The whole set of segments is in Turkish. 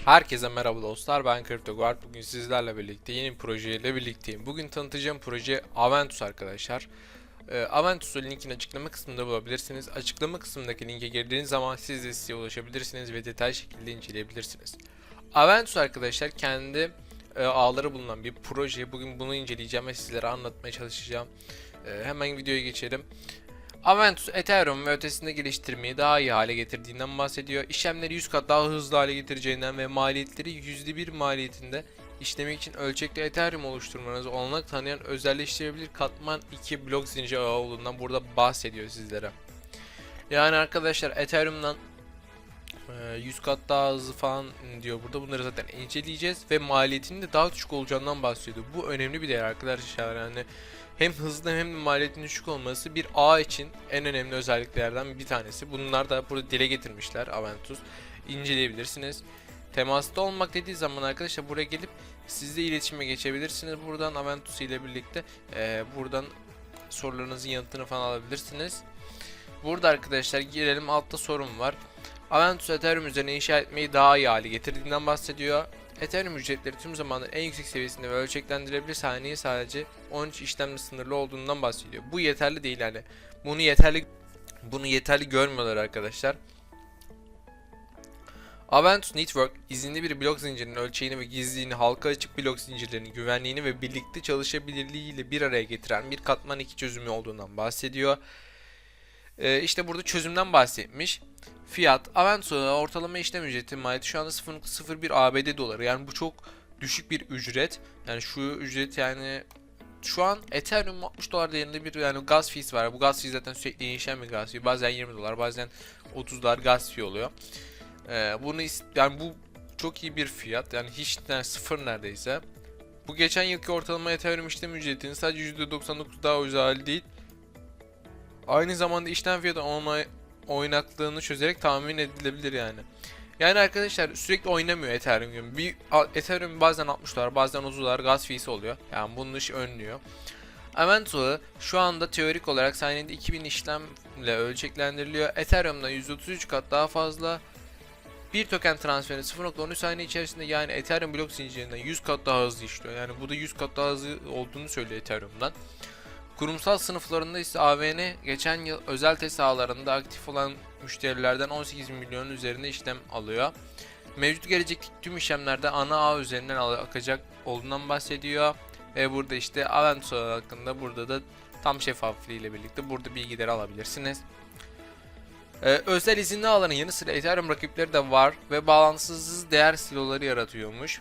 Herkese merhaba dostlar, ben CryptoGuard. Bugün sizlerle birlikte yeni bir projeyle birlikteyim. Bugün tanıtacağım proje Aventus arkadaşlar. Aventus'u linkin açıklama kısmında bulabilirsiniz. Açıklama kısmındaki linke girdiğiniz zaman siz de siteye ulaşabilirsiniz ve detaylı şekilde inceleyebilirsiniz. Aventus arkadaşlar kendi ağları bulunan bir proje. Bugün bunu inceleyeceğim ve sizlere anlatmaya çalışacağım. Hemen videoya geçelim. Aventus, Ethereum ve ötesinde geliştirmeyi daha iyi hale getirdiğinden bahsediyor. İşlemleri 100 kat daha hızlı hale getireceğinden ve maliyetleri %1 maliyetinde işlemek için ölçekli Ethereum oluşturmanızı olanak tanıyan özelleştirebilir katman 2 blok zincir ağı olduğundan burada bahsediyor sizlere. Yani arkadaşlar Ethereum'dan 100 kat daha hızlı falan diyor burada. Bunları zaten inceleyeceğiz ve maliyetinin de daha düşük olacağından bahsediyor. Bu önemli bir değer arkadaşlar. Yani hem hızlı hem de maliyetin düşük olması bir ağ için en önemli özelliklerden bir tanesi. Bunlar da burada dile getirmişler Aventus. İnceleyebilirsiniz. Temasta olmak dediği zaman arkadaşlar buraya gelip sizle iletişime geçebilirsiniz. Buradan Aventus ile birlikte buradan sorularınızın yanıtını falan alabilirsiniz. Burada arkadaşlar girelim, altta sorun var. Aventus Ethereum üzerine inşa etmeyi daha iyi hale getirdiğinden bahsediyor. Ethereum ücretleri tüm zamanların en yüksek seviyesinde ve ölçeklendirilebilir, saniye sadece 13 işlemle sınırlı olduğundan bahsediyor. Bu yeterli değil yani. Bunu yeterli görmüyorlar arkadaşlar. Aventus Network izinli bir blok zincirinin ölçeğini ve gizliliğini, halka açık blok zincirlerinin güvenliğini ve birlikte çalışabilirliği ile bir araya getiren bir katman 2 çözümü olduğundan bahsediyor. İşte burada çözümden bahsetmiş. Fiyat, Aventus'a ortalama işlem ücreti maliyeti şu anda 0.01 ABD doları. Yani bu çok düşük bir ücret. Yani şu ücret yani şu an Ethereum 60 dolar değerinde bir yani gas fees var. Bu gas fee zaten sürekli değişen bir gas fee. Bazen 20 dolar, bazen 30 dolar gas fee oluyor. Yani bu çok iyi bir fiyat. Yani hiç yani sıfır neredeyse. Bu geçen yılki ortalama Ethereum işlem ücretinin sadece %99 daha ucuz hali değil. Aynı zamanda işlem fiyatı oynaklığını çözerek tahmin edilebilir yani. Yani arkadaşlar sürekli oynamıyor Ethereum gibi. Ethereum bazen 60 dolar, bazen 30 dolar gas fees oluyor. Yani bunun işi önlüyor. Aventus'u şu anda teorik olarak saniyede 2000 işlemle ölçeklendiriliyor. Ethereum'dan 133 kat daha fazla. Bir token transferi 0.13 saniye içerisinde, yani Ethereum blok zincirinden 100 kat daha hızlı işliyor. Yani bu da 100 kat daha hızlı olduğunu söylüyor Ethereum'dan. Kurumsal sınıflarında ise AVN geçen yıl özel test sahalarında aktif olan müşterilerden 18 milyonun üzerinde işlem alıyor. Mevcut gelecekteki tüm işlemlerde ana ağ üzerinden akacak olduğundan bahsediyor. Ve burada işte Aventus hakkında burada da tam şeffaflığı ile birlikte burada bilgileri alabilirsiniz. Özel izinli ağların yanı sıra Ethereum rakipleri de var ve bağlantısız değer siloları yaratıyormuş.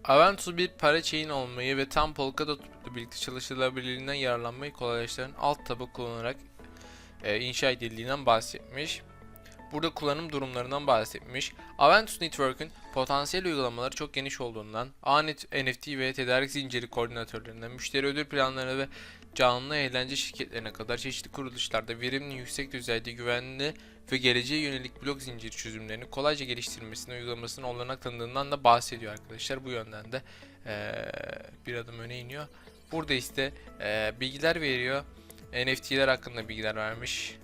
Aventus bir para chain olmayı ve tam Polkadot'la birlikte çalışılabilirliğinden yararlanmayı kolaylaştıran alt tabu kullanarak inşa edildiğinden bahsetmiş. Burada kullanım durumlarından bahsetmiş. Aventus Network'ün potansiyel uygulamaları çok geniş olduğundan, NFT ve tedarik zinciri koordinatörlerinden, müşteri ödül planlarına ve canlı eğlence şirketlerine kadar çeşitli kuruluşlarda verimli, yüksek düzeyde güvenli ve geleceğe yönelik blok zinciri çözümlerini kolayca geliştirmesine, uygulamasına olanak tanıdığından da bahsediyor arkadaşlar. Bu yönden de bir adım öne iniyor. Burada işte bilgiler veriyor. NFT'ler hakkında bilgiler vermiş.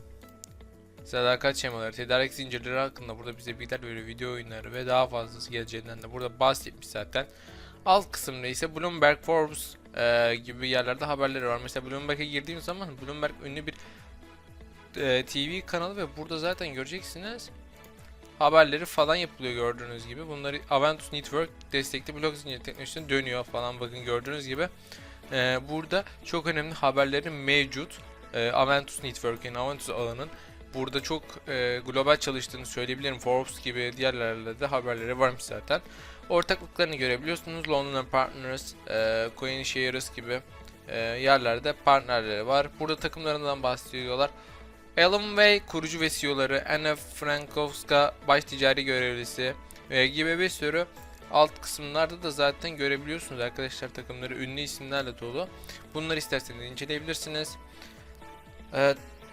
Sadakat şemaları, tedarik zincirleri hakkında burada bize bilgiler veriyor. Video oyunları ve daha fazlası geleceğinden de burada bahsetmiş zaten. Alt kısımda ise Bloomberg, Forbes gibi yerlerde haberleri var. Mesela Bloomberg'e girdiğim zaman Bloomberg ünlü bir TV kanalı ve burada zaten göreceksiniz haberleri falan yapılıyor gördüğünüz gibi. Bunları Aventus Network destekli blok zinciri teknolojisine dönüyor falan, bakın gördüğünüz gibi. Burada çok önemli haberleri mevcut. Aventus Network'in, Aventus ağının burada çok global çalıştığını söyleyebilirim. Forbes gibi diğerlerle de haberleri varmış zaten. Ortaklıklarını görebiliyorsunuz. London Partners, CoinShares gibi yerlerde partnerleri var. Burada takımlarından bahsediyorlar. Alan Way kurucu ve CEO'ları, Anna Frankowska baş ticari görevlisi gibi bir sürü alt kısımlarda da zaten görebiliyorsunuz arkadaşlar, takımları ünlü isimlerle dolu. Bunları isterseniz inceleyebilirsiniz.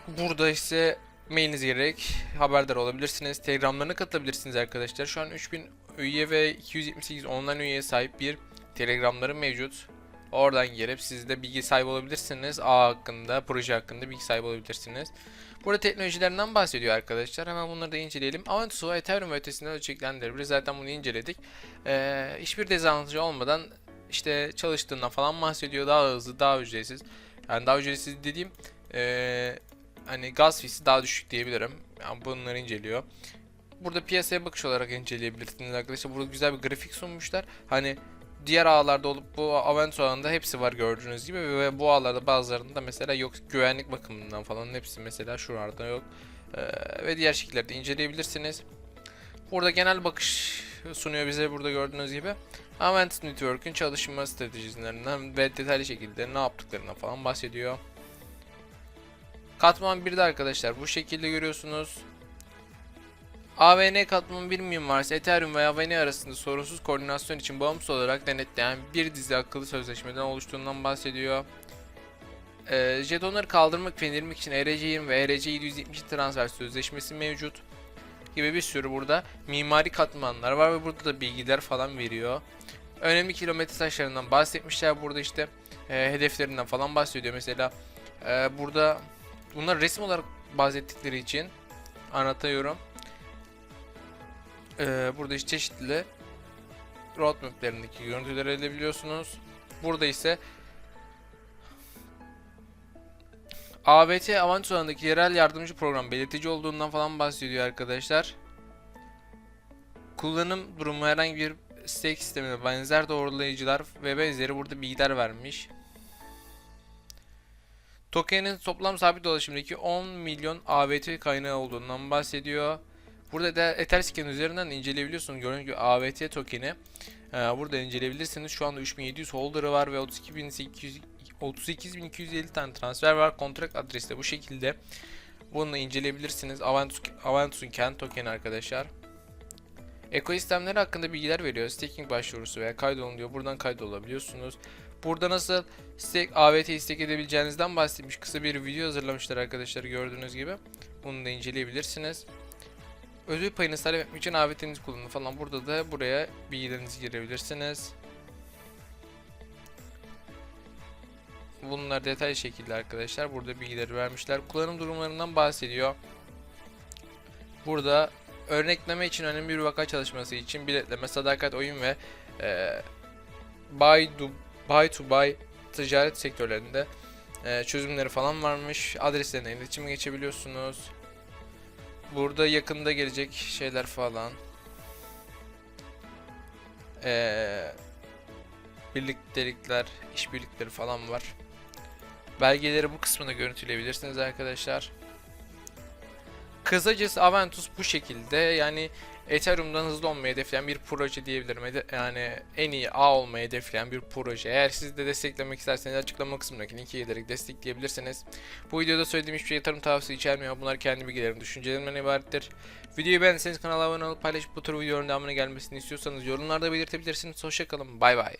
Burada ise mailiniz gerek haberdar olabilirsiniz. Telegramlarına katılabilirsiniz arkadaşlar. Şu an 3000 üye ve 278 online üyeye sahip bir telegramları mevcut. Oradan girip siz de bilgi sahibi olabilirsiniz. Ağ hakkında, proje hakkında bilgi sahibi olabilirsiniz. Burada teknolojilerinden bahsediyor arkadaşlar. Hemen bunları da inceleyelim. Avantus'u Ethereum ve ötesinde ölçeklendirebilir. Zaten bunu inceledik. Hiçbir dezavantajı olmadan işte çalıştığından falan bahsediyor. Daha hızlı, daha ücretsiz. Yani daha ücretsiz dediğim hani gaz feesi daha düşük diyebilirim. Yani bunları inceliyor. Burada piyasaya bakış olarak inceleyebilirsiniz arkadaşlar. Burada güzel bir grafik sunmuşlar. Hani diğer ağlarda olup bu Aventus ağında hepsi var gördüğünüz gibi ve bu ağlarda bazılarında mesela yok, güvenlik bakımından falan hepsi mesela şuralarda yok. Ve diğer şekillerde inceleyebilirsiniz. Burada genel bakış sunuyor bize burada gördüğünüz gibi. Aventus Network'ün çalışma stratejilerinden ve detaylı şekilde ne yaptıklarından falan bahsediyor. Katman 1'de arkadaşlar bu şekilde görüyorsunuz. AVN katmanı bir mimarisi Ethereum ve AVN arasında sorunsuz koordinasyon için bağımsız olarak denetleyen bir dizi akıllı sözleşmeden oluştuğundan bahsediyor. Jetonları kaldırmak ve indirmek için ERC20 ve ERC770 transfer sözleşmesi mevcut gibi bir sürü burada mimari katmanlar var ve burada da bilgiler falan veriyor. Önemli kilometre taşlarından bahsetmişler burada işte hedeflerinden falan bahsediyor. Mesela burada bunlar resim olarak bahsettikleri için anlatıyorum. Burada işte çeşitli roadmap'lerindeki görüntüleri elde edebiliyorsunuz. Burada ise AVT Avantus alanındaki yerel yardımcı program belirtici olduğundan falan bahsediyor arkadaşlar. Kullanım durumu herhangi bir stake sistemine benzer doğrulayıcılar ve benzeri burada bilgiler vermiş. Token'in toplam sabit dolaşımdaki 10 milyon AVT kaynağı olduğundan bahsediyor. Burada da Etherscan üzerinden inceleyebiliyorsunuz. Gördüğünüz gibi AVT token'i burada inceleyebilirsiniz. Şu anda 3700 holder'ı var ve 32.250 tane transfer var. Kontrat adresi de bu şekilde. Bunu inceleyebilirsiniz. Aventus'un kendi tokeni arkadaşlar. Ekosistemleri hakkında bilgiler veriyor. Staking başvurusu veya kaydolun diyor. Buradan kaydolabiliyorsunuz. Burada nasıl AVT'yi stake edebileceğinizden bahsetmiş. Kısa bir video hazırlamışlar arkadaşlar gördüğünüz gibi. Bunu da inceleyebilirsiniz. Ödül payını talep etmek için AVT'nizi kullanın falan. Burada da buraya bilgilerinizi girebilirsiniz. Bunlar detaylı şekilde arkadaşlar. Burada bilgileri vermişler. Kullanım durumlarından bahsediyor. Burada örnekleme için önemli bir vaka çalışması için biletleme, sadakat, oyun ve buy to buy ticaret sektörlerinde çözümleri falan varmış. Adreslerine iletişime geçebiliyorsunuz. Burada yakında gelecek şeyler falan. Birliktelikler, işbirlikleri falan var. Belgeleri bu kısmında görüntüleyebilirsiniz arkadaşlar. Kısacası Aventus bu şekilde, yani Ethereum'dan hızlı olmayı hedefleyen bir proje diyebilirim. Yani en iyi ağ olmayı hedefleyen bir proje. Eğer siz de desteklemek isterseniz açıklama kısmındaki linki gelerek destekleyebilirsiniz. Bu videoda söylediğim hiçbir şey yatırım tavsiye içermiyor. Bunlar kendi bilgilerim, düşüncelerimden ibarettir. Videoyu beğendiyseniz kanala abone olup paylaşıp bu tür videoların devamına gelmesini istiyorsanız yorumlarda belirtebilirsiniz. Hoşçakalın. Bay bay.